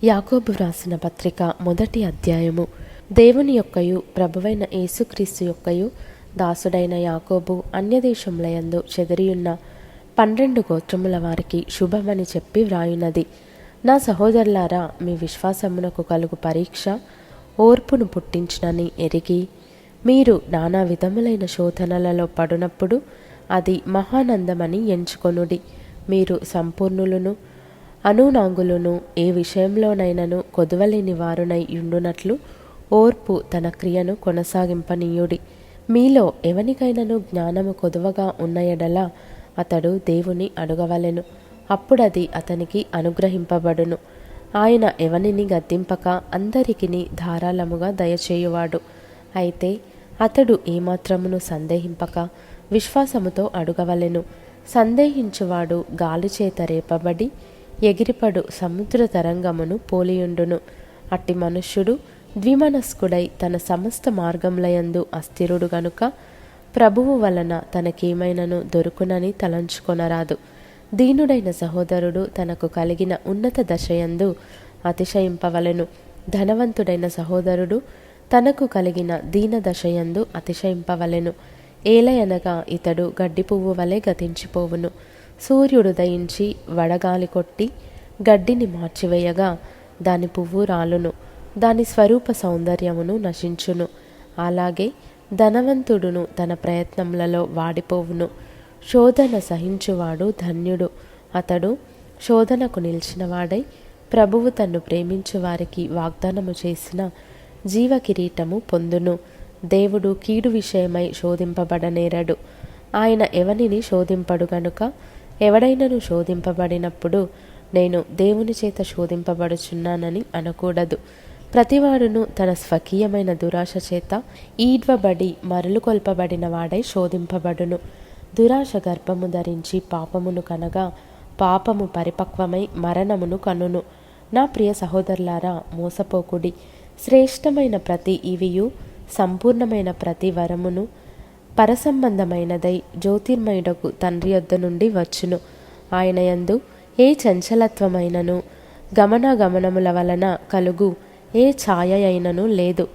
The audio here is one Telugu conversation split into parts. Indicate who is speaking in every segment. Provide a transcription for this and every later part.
Speaker 1: యాకోబు వ్రాసిన పత్రిక మొదటి అధ్యాయము. దేవుని యొక్కయు ప్రభువైన యేసుక్రీస్తు యొక్కయు దాసుడైన యాకోబు అన్యదేశములయందు చెదిరియున్న 12 గోత్రముల వారికి శుభమని చెప్పి వ్రాయున్నది. నా సహోదరులారా, మీ విశ్వాసమునకు కలుగు పరీక్ష ఓర్పును పుట్టించునని ఎరిగి, మీరు నానా విధములైన శోధనలలో పడునప్పుడు అది మహానందమని ఎంచుకొనుడి. మీరు సంపూర్ణులను అనూనాంగులను ఏ విషయంలోనైనను కొదవలేని వారునై యుండునట్లు ఓర్పు తన క్రియను కొనసాగింపనీయుడి. మీలో ఎవనికైనను జ్ఞానము కొదువగా ఉన్న ఎడల అతడు దేవుని అడుగవలెను, అప్పుడది అతనికి అనుగ్రహింపబడును. ఆయన ఎవనిని గద్దింపక అందరికిని ధారాళముగా దయచేయువాడు. అయితే అతడు ఏమాత్రమును సందేహింపక విశ్వాసముతో అడుగవలెను. సందేహించువాడు గాలిచేత రేపబడి ఎగిరిపడు సముద్ర తరంగమును పోలియుండును. అట్టి మనుష్యుడు ద్విమనస్కుడై తన సమస్త మార్గములయందు అస్థిరుడు గనుక ప్రభువు వలన తనకేమైనను దొరుకునని తలంచుకొనరాదు. దీనుడైన సహోదరుడు తనకు కలిగిన ఉన్నత దశయందు అతిశయింపవలెను. ధనవంతుడైన సహోదరుడు తనకు కలిగిన దీన దశయందు అతిశయింపవలెను. ఏలయనగా ఇతడు గడ్డి పువ్వు వలె గతించిపోవును. సూర్యుడు దయించి వడగాలి కొట్టి గడ్డిని మార్చివేయగా దాని పువ్వు రాలును, దాని స్వరూప సౌందర్యమును నశించును. అలాగే ధనవంతుడును తన ప్రయత్నములలో వాడిపోవును. శోధన సహించువాడు ధన్యుడు. అతడు శోధనకు నిలిచినవాడై ప్రభువు తన్ను ప్రేమించు వారికి వాగ్దానము చేసిన జీవ కిరీటము పొందును. దేవుడు కీడు విషయమై శోధింపబడనేరడు. ఆయన ఎవనిని శోధింపడు గనుక ఎవడైనను శోధింపబడినప్పుడు నేను దేవుని చేత శోధింపబడుచున్నానని అనకూడదు. ప్రతివాడును తన స్వకీయమైన దురాశ చేత ఈడ్వబడి మరలుకొల్పబడిన వాడై శోధింపబడును. దురాశ గర్భము ధరించి పాపమును కనగా పాపము పరిపక్వమై మరణమును కనును. నా ప్రియ సహోదరులారా, మోసపోకుడి. శ్రేష్టమైన ప్రతి ఇవియు సంపూర్ణమైన ప్రతి వరమును పరసంబంధమైనదై జ్యోతిర్మయుడకు తండ్రి యొద్ద నుండి వచ్చును. ఆయన యందు ఏ చంచలత్వమైనను గమనాగమనముల వలన కలుగు ఏ ఛాయ అయినను లేదు.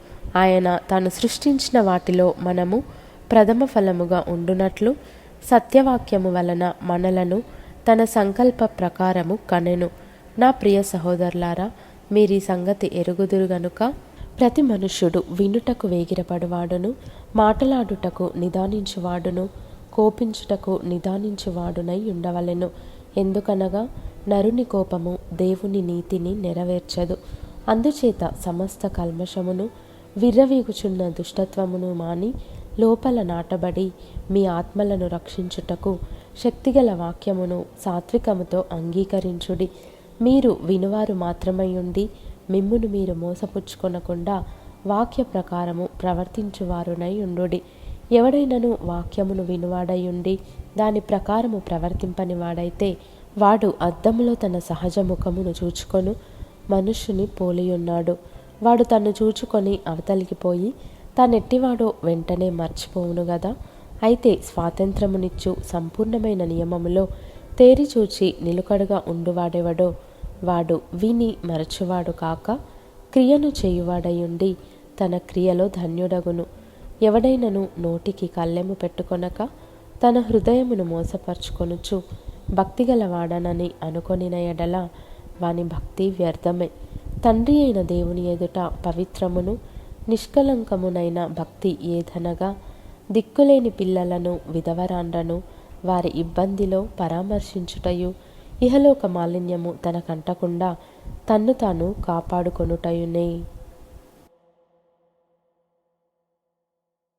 Speaker 1: ఆయన తాను సృష్టించిన వాటిలో మనము ప్రథమ ఫలముగా ఉండునట్లు సత్యవాక్యము వలన మనలను తన సంకల్ప ప్రకారము కనెను. నా ప్రియ సహోదరులారా, మీరీ సంగతి ఎరుగుదురు గనుక ప్రతి మనుష్యుడు వినుటకు వేగిరపడువాడును, మాటలాడుటకు నిదానించువాడును, కోపించుటకు నిదానించువాడునై ఉండవలెను. ఎందుకనగా నరుని కోపము దేవుని నీతిని నెరవేర్చదు. అందుచేత సమస్త కల్మషమును విర్రవీగుచున్న దుష్టత్వమును మాని లోపల నాటబడి మీ ఆత్మలను రక్షించుటకు శక్తిగల వాక్యమును సాత్వికముతో అంగీకరించుడి. మీరు వినువారు మాత్రమై ఉండి మిమ్మును మీరు మోసపుచ్చుకొనకుండా వాక్య ప్రకారము ప్రవర్తించువారునై ఉండుడి. ఎవడైనను వాక్యమును వినువాడై ఉండి దాని ప్రకారము ప్రవర్తింపని వాడైతే వాడు అద్దములో తన సహజ ముఖమును చూచుకొను మనుష్యుని పోలియున్నాడు. వాడు తన్ను చూచుకొని అవతలికి పోయి తానెట్టివాడో వెంటనే మర్చిపోవును గదా. అయితే స్వాతంత్రమునిచ్చు సంపూర్ణమైన నియమములో తేరిచూచి నిలుకడగా ఉండువాడెవడో వాడు విని మరచువాడు కాక క్రియను చేయువాడయుండి తన క్రియలో ధన్యుడగును. ఎవడైనను నోటికి కళ్ళెము పెట్టుకొనక తన హృదయమును మోసపరుచుకొనుచు భక్తిగలవాడనని అనుకొనిన ఎడల వాని భక్తి వ్యర్థమే. తండ్రి అయిన దేవుని ఎదుట పవిత్రమును నిష్కలంకమునైన భక్తి ఏదనగా దిక్కులేని పిల్లలను విధవరాండ్రను వారి ఇబ్బందిలో పరామర్శించుటయు ఇహలోక మాలిన్యము తనకంటకుండా తన్ను తాను కాపాడుకొనుటయునే.